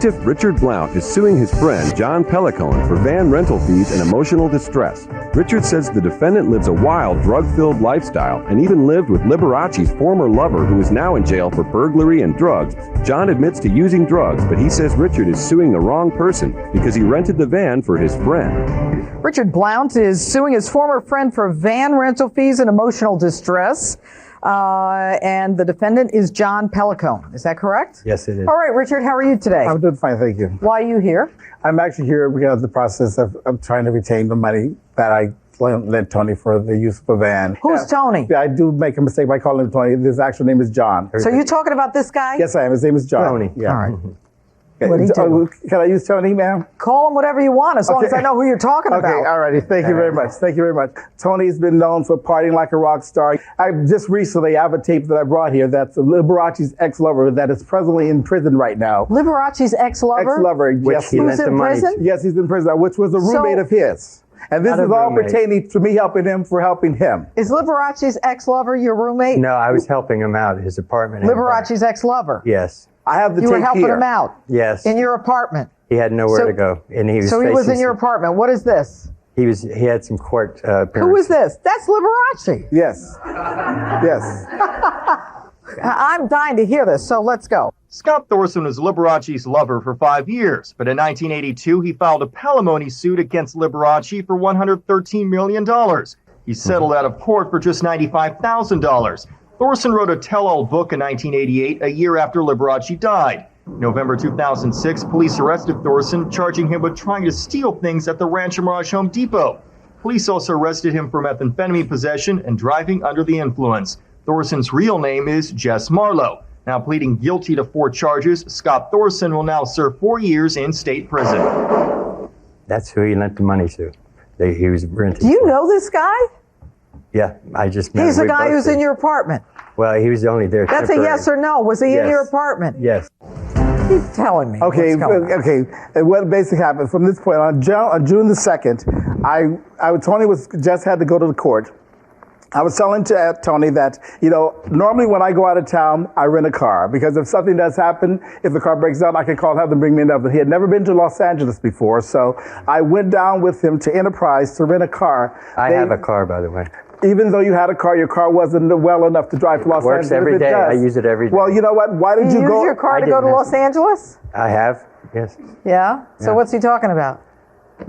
Plaintiff Richard Blount is suing his friend John Pellicone for van rental fees and emotional distress. Richard says the defendant lives a wild, drug-filled lifestyle and even lived with Liberace's former lover, who is now in jail for burglary and drugs. John admits to using drugs, but he says Richard is suing the wrong person because he rented the van for his friend. Richard Blount is suing his former friend for van rental fees and emotional distress. And the defendant is John Pellicone. Is that correct? Yes, it is. All right, Richard, how are you today? I'm doing fine, thank you. Why are you here? I'm actually here because of the process of trying to retain the money that I lent Tony for the use of a van. Who's Tony? Yeah, I do make a mistake by calling him Tony. His actual name is John. So you're talking about this guy? Yes, I am. His name is John. Tony. Yeah. All right. Okay. What'd he do? Can I use Tony, ma'am? Call him whatever you want, as long as I know who you're talking about. Okay, all righty. Thank you very much. Thank you very much. Tony's been known for partying like a rock star. I just recently have a tape that I brought here that's Liberace's ex-lover that is presently in prison right now. Liberace's ex-lover? Ex-lover, yes. Who's in prison? Yes, he's in prison, which was a roommate of his. And this is all pertaining to me helping him for helping him. Is Liberace's ex-lover your roommate? No, I was helping him out at his apartment. Liberace's ex-lover? Yes. I have the You tape were helping here. him out? Yes. In your apartment? He had nowhere to go, and he was. So he was in facing your apartment. What is this? He had some court appearances. Who is this? That's Liberace. Yes. Yes. I'm dying to hear this, so let's go. Scott Thorson was Liberace's lover for 5 years, but in 1982 he filed a palimony suit against Liberace for $113 million. He settled out of court for just $95,000. Thorson wrote a tell-all book in 1988, a year after Liberace died. November 2006, police arrested Thorson, charging him with trying to steal things at the Rancho Mirage Home Depot. Police also arrested him for methamphetamine possession and driving under the influence. Thorson's real name is Jess Marlowe. Now pleading guilty to 4 charges, Scott Thorson will now serve 4 years in state prison. That's who he lent the money to. He was renting. Do you know this guy? Yeah, I just met him. He's the guy who's in your apartment. Well, he was only there That's temporary. a yes or no. Was he in your apartment? Yes. Keep telling me. Okay, what's going on. okay. And what basically happened from this point on June the 2nd, Tony just had to go to the court. I was telling to Tony that, normally when I go out of town, I rent a car because if something does happen, if the car breaks down, I can call and have them bring me another. He had never been to Los Angeles before, so I went down with him to Enterprise to rent a car. I have a car, by the way. Even though you had a car, your car wasn't well enough to drive to Los Angeles. Works every day. I use it every day. Well, you know what? Why did You you go? use your car to go to Los Angeles? I have, yes. Yeah? So what's he talking about?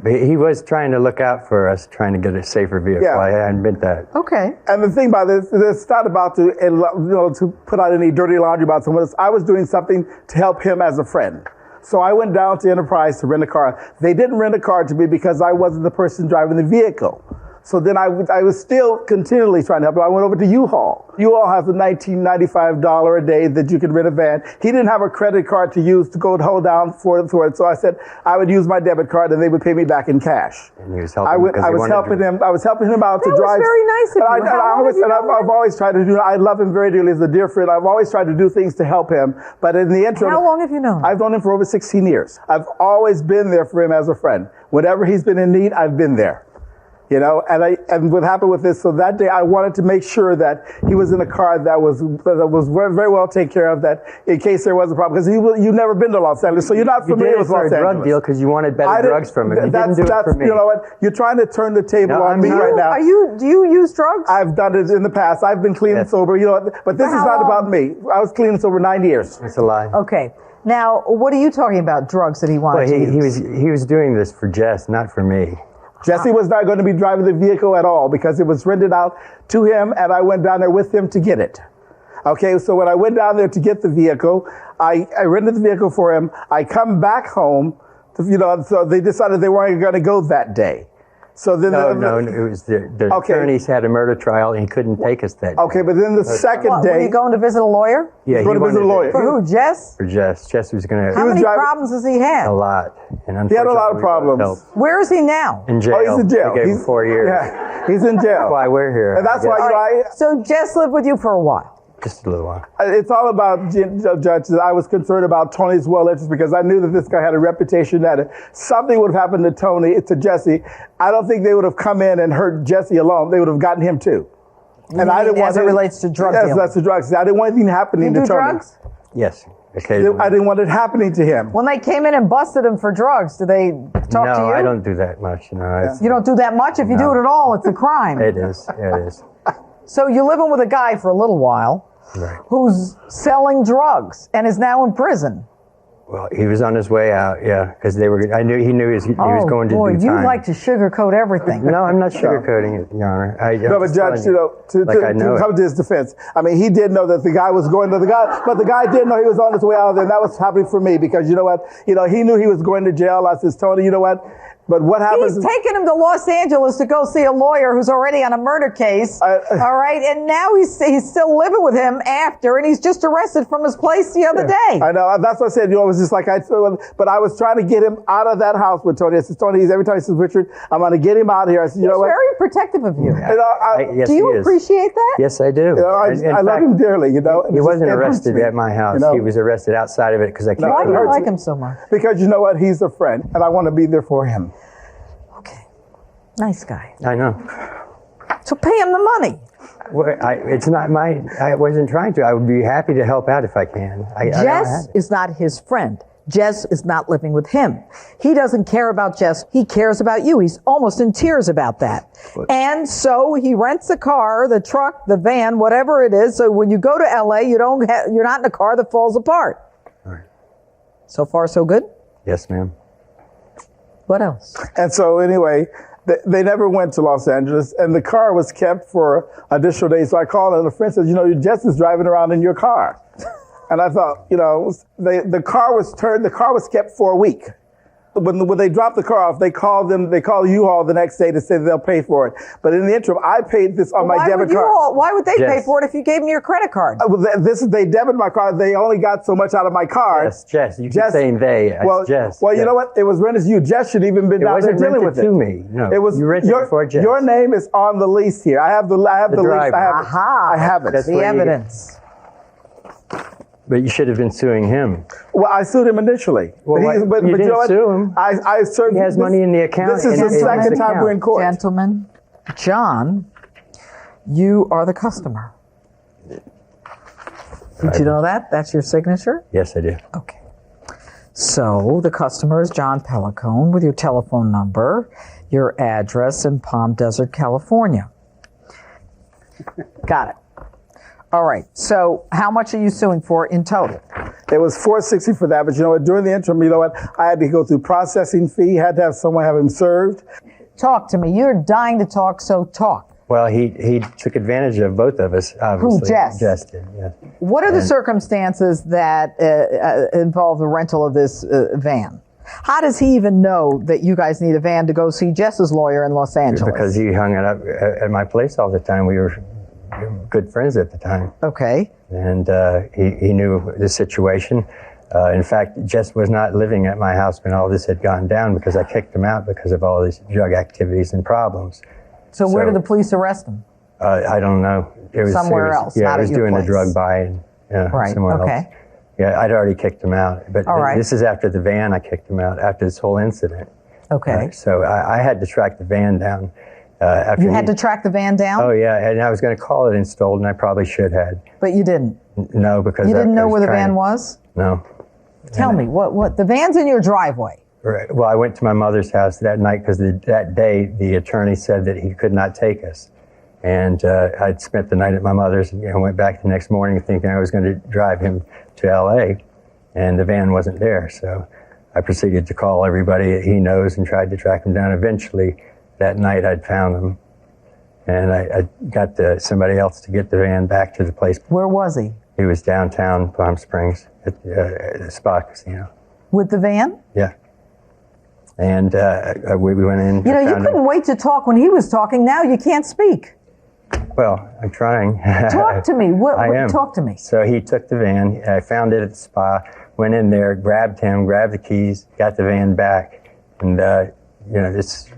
But he was trying to look out for us, trying to get a safer vehicle. Yeah. I admit that. Okay. And the thing about this, it's not about to put out any dirty laundry about someone else. I was doing something to help him as a friend. So I went down to Enterprise to rent a car. They didn't rent a car to me because I wasn't the person driving the vehicle. So then I was still continually trying to help him. I went over to U-Haul. U-Haul has a $19.95 a day that you can rent a van. He didn't have a credit card to use to go and hold down for it. So I said I would use my debit card and they would pay me back in cash. And he was helping I was helping him out to drive. That was very nice of you. I've always tried to do. I love him very dearly as a dear friend. I've always tried to do things to help him. But in the interim, how long have you known him? I've known him for over 16 years. I've always been there for him as a friend. Whenever he's been in need, I've been there. And what happened with this, so that day I wanted to make sure that he was in a car that was very, very well taken care of, that in case there was a problem, because you've never been to Los Angeles, so you're not familiar with Los Angeles. You did it for a drug deal because you wanted better drugs from him. You didn't do it for me. You know what? You're trying to turn the table on me right now. Do you use drugs? I've done it in the past. I've been clean and sober, but this is not about me. I was clean and sober 9 years. It's a lie. Okay. Now, what are you talking about, drugs that he wanted to use? He was doing this for Jess, not for me. Jesse was not going to be driving the vehicle at all because it was rented out to him, and I went down there with him to get it. Okay, so when I went down there to get the vehicle, I rented the vehicle for him. I come back home, so they decided they weren't going to go that day. So then No, it was the attorneys had a murder trial and he couldn't take us that day. Okay, but then the second day... Were you going to visit a lawyer? Yeah, he was going to visit a lawyer. For who, Jess? For Jess. Jess was going to... How many problems does he have? A lot. And he had a lot of problems. Where is he now? In jail. Oh, he's in jail. They gave him 4 years. Yeah, he's in jail. That's why we're here. And that's why, So Jess lived with you for a while? Just a little while. It's all about, Judge, I was concerned about Tony's well-interest because I knew that this guy had a reputation that if something would have happened to Jesse, I don't think they would have come in and hurt Jesse alone. They would have gotten him too. And I didn't want it relates to drug dealing. Yes, that's the drugs. I didn't want anything happening to Tony. You do drugs? Yes. occasionally. I didn't want it happening to him. When they came in and busted him for drugs, did they talk to you? No, I don't do that much. No, You don't do that much? If you do it at all, it's a crime. It is. It is. So you're living with a guy for a little while who's selling drugs and is now in prison. Well, he was on his way out, yeah, because he knew he was going to do time. You like to sugarcoat everything. No, I'm not sugarcoating it, Your Honor. No, but Judge, to come to his defense, I mean, he did know that the guy was going to but the guy didn't know he was on his way out of there, and that was happening for me because you know what? He knew he was going to jail. I said, Tony, you know what? But what happens? He's taking him to Los Angeles to go see a lawyer who's already on a murder case. All right, and now he's still living with him after, and he's just arrested from his place the other day. I know. That's what I said. It was just like but I was trying to get him out of that house with Tony. I said, Tony, every time he says, Richard, I'm going to get him out of here. I said, you know what? He's very protective of you. Yes, do you appreciate that? Yes, I do. I love him dearly. He wasn't arrested at my house. He was arrested outside of it because I can't. Why do you like him so much? Because you know what? He's a friend, and I want to be there for him. Nice guy. I know. So pay him the money. Well, it's not I wasn't trying to. I would be happy to help out if I can. Jess is not his friend. Jess is not living with him. He doesn't care about Jess. He cares about you. He's almost in tears about that. And so he rents a car, the truck, the van, whatever it is. So when you go to LA, you're not in a car that falls apart. All right. So far, so good? Yes, ma'am. What else? And so anyway, they never went to Los Angeles, and the car was kept for additional days. So I called, and a friend said, Jess is driving around in your car. And I thought, the car was kept for a week. When they dropped the car off, they call U-Haul the next day to say they'll pay for it. But in the interim, I paid this on my debit card. Why would they pay for it if you gave them your credit card? They debited my card. They only got so much out of my card. Yes, Jess. You keep saying they. Jess. Well, you know what? It was rented to you. Jess should even been down there dealing with it. It wasn't rented to me. No, it was. You rented it for Jess. Your name is on the lease here. I have the lease. I have it. That's the evidence. But you should have been suing him. Well, I sued him initially. Well, but you didn't sue him. I served. He has money in the account. This is the second time we're in court. Gentlemen, John, you are the customer. Did you know that? That's your signature? Yes, I do. Okay. So the customer is John Pellicone with your telephone number, your address in Palm Desert, California. Got it. All right. So how much are you suing for in total? It was $460 for that, but during the interim, I had to go through processing fee, had to have someone have him served. Talk to me. You're dying to talk, so talk. Well, he took advantage of both of us, obviously. Who, Jess? Jess did, yeah. What are the circumstances that involve the rental of this van? How does he even know that you guys need a van to go see Jess's lawyer in Los Angeles? Because he hung it up at my place all the time. We were good friends at the time. Okay. And he knew the situation. In fact, Jess was not living at my house when all this had gone down because I kicked him out because of all these drug activities and problems. So where did the police arrest him? I don't know. It was somewhere else. Yeah, not I was at your doing place. a drug buy somewhere else. Yeah, I'd already kicked him out. But this is after the van. I kicked him out after this whole incident. Okay. So I had to track the van down. You had to track the van down? Oh, yeah, and I was going to call it installed, and I probably should have. But you didn't? No, because you didn't know where the van was? No. Tell me, what? The van's in your driveway. Right. Well, I went to my mother's house that night because that day the attorney said that he could not take us. And I'd spent the night at my mother's and went back the next morning thinking I was going to drive him to L.A., and the van wasn't there. So I proceeded to call everybody he knows and tried to track him down. Eventually, that night I'd found him, and I got somebody else to get the van back to the place. Where was he? He was downtown Palm Springs at the Spa Casino. With the van? Yeah. And we went in. You couldn't wait to talk when he was talking. Now you can't speak. Well, I'm trying. Talk to me. I am. Talk to me. So he took the van. I found it at the spa, went in there, grabbed the keys, got the van back. And, that's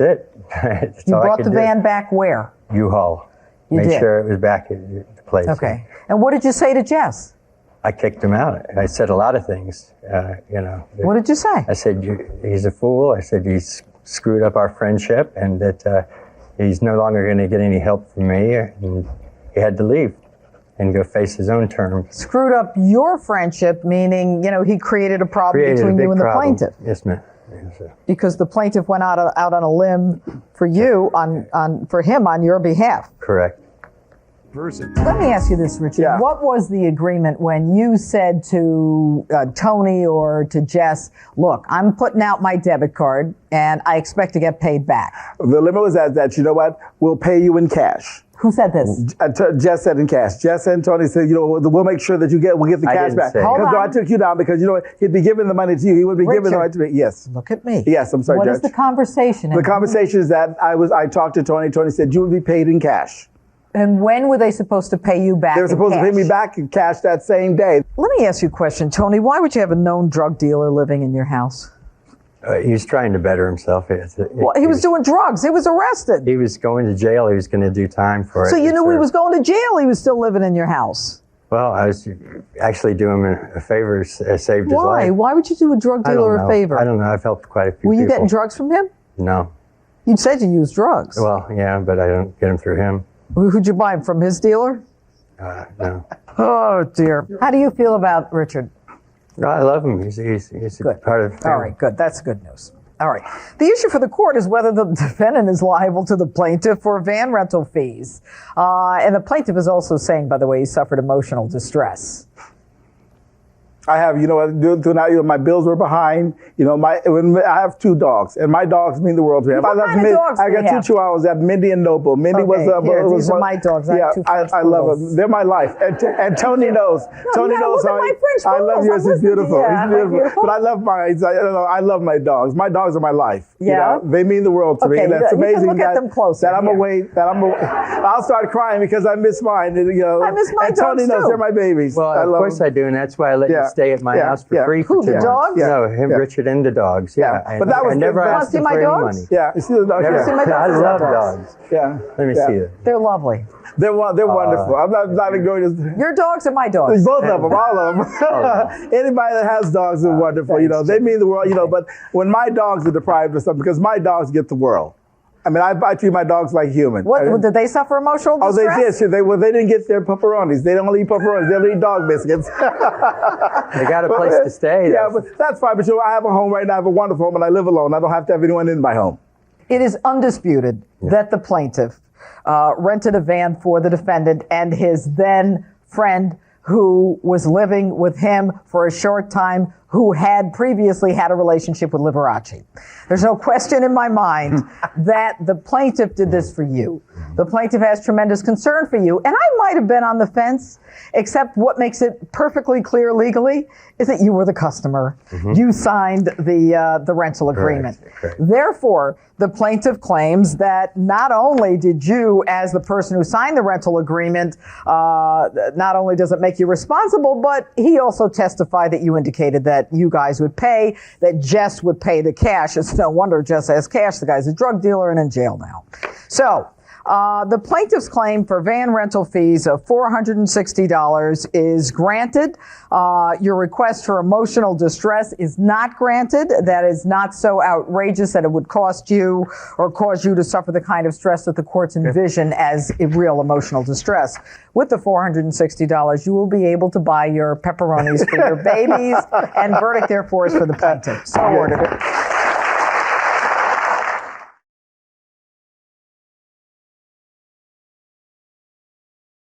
it. That's you all brought the van back where? U-Haul. You Made did? sure it was back at the place. Okay. And what did you say to Jess? I kicked him out. I said a lot of things, What did you say? I said, he's a fool. I said, he's screwed up our friendship and that he's no longer going to get any help from me. And he had to leave. and go face his own terms. Screwed up your friendship, meaning, he created a problem between you and the plaintiff. Yes, ma'am. Yes, sir. Because the plaintiff went out on a limb for you, for him on your behalf. Correct. Let me ask you this, Richard. Yeah. What was the agreement when you said to Tony or to Jess, look, I'm putting out my debit card and I expect to get paid back? The limit was that you know what? We'll pay you in cash. Who said this? Jess said in cash. Jess and Tony said, we'll make sure that we'll get the cash back. Hold on. I took you down because, he'd be giving the money to you. He would be giving the money to me. Yes. Look at me. Yes, I'm sorry, What Judge. is the conversation? The conversation is that I talked to Tony. Tony said, you would be paid in cash. And when were they supposed to pay you back? They were supposed to pay me back in cash that same day. Let me ask you a question, Tony. Why would you have a known drug dealer living in your house? He was trying to better himself. Well, he was doing drugs. He was arrested. He was going to jail. He was going to do time for it. So you knew he was going to jail. He was still living in your house. Well, I was actually doing him a favor, saved his Why? life. Why would you do a drug dealer a favor? I don't know. I've helped quite a few Were you people. getting drugs from him? No. You said you used drugs. Well, yeah, but I don't get them through him. Who'd you buy them from? His dealer? No. Oh, dear. How do you feel about Richard? No, I love him. He's a Good. part of the family. All right, good. That's good news. All right. The issue for the court is whether the defendant is liable to the plaintiff for van rental fees. And the plaintiff is also saying, by the way, he suffered emotional distress. I have, my bills were behind. I have 2 dogs, and my dogs mean the world to me. What kind of dogs I do you got 2 have? Chihuahuas. I have Mindy and Noble. Mindy Okay, these are my dogs. I have 2 French I love poodles. them. They're my life. And Tony knows. Tony knows look at my French I love poodles. yours. I'm It's beautiful. listening to you. It's beautiful. Beautiful. But I love mine. I love my dogs. My dogs are my life. Yeah? They mean the world to me. Okay, And that's you can amazing. look at them closer That I'm here. away. I'll start crying because I miss mine. I miss my and Tony dogs, knows too. they're my babies. Well, I of love course them. I do, and that's why I let Yeah. you stay at my Yeah. house for Yeah. free. Who, the dogs? No, Richard and the dogs. Yeah. But that was I never the- You wanna asked see him my for any dogs? money. Yeah, you see the dogs. Never. see my dogs? I love Dogs. dogs. Yeah. Let me see it. They're lovely. They're wonderful. I'm not even going to. Your dogs are my dogs. Both of them, all of them. Anybody that has dogs is wonderful. They mean the world. But when my dogs are deprived of something, because my dogs get the world. I mean, I treat my dogs like human. What, did they suffer emotional Oh, distress? they did. They didn't get their pepperonis. They don't eat pepperonis. They don't eat dog biscuits. They got a place to stay. Yeah, but that's fine. But I have a home right now. I have a wonderful home, and I live alone. I don't have to have anyone in my home. It is undisputed that the plaintiff rented a van for the defendant and his then friend who was living with him for a short time, who had previously had a relationship with Liberace. There's no question in my mind that the plaintiff did this for you. The plaintiff has tremendous concern for you. And I might have been on the fence, except what makes it perfectly clear legally is that you were the customer. You signed the rental agreement. Correct. Therefore, the plaintiff claims that not only did you, as the person who signed the rental agreement, not only does it make you responsible, but he also testified that you indicated that you guys would pay, that Jess would pay the cash. It's no wonder Jess has cash. The guy's a drug dealer and in jail now. So, the plaintiff's claim for van rental fees of $460 is granted. Your request for emotional distress is not granted. That is not so outrageous that it would cost you or cause you to suffer the kind of stress that the courts envision as a real emotional distress. With the $460, you will be able to buy your pepperonis for your babies, and verdict therefore is for the plaintiff. So ordered.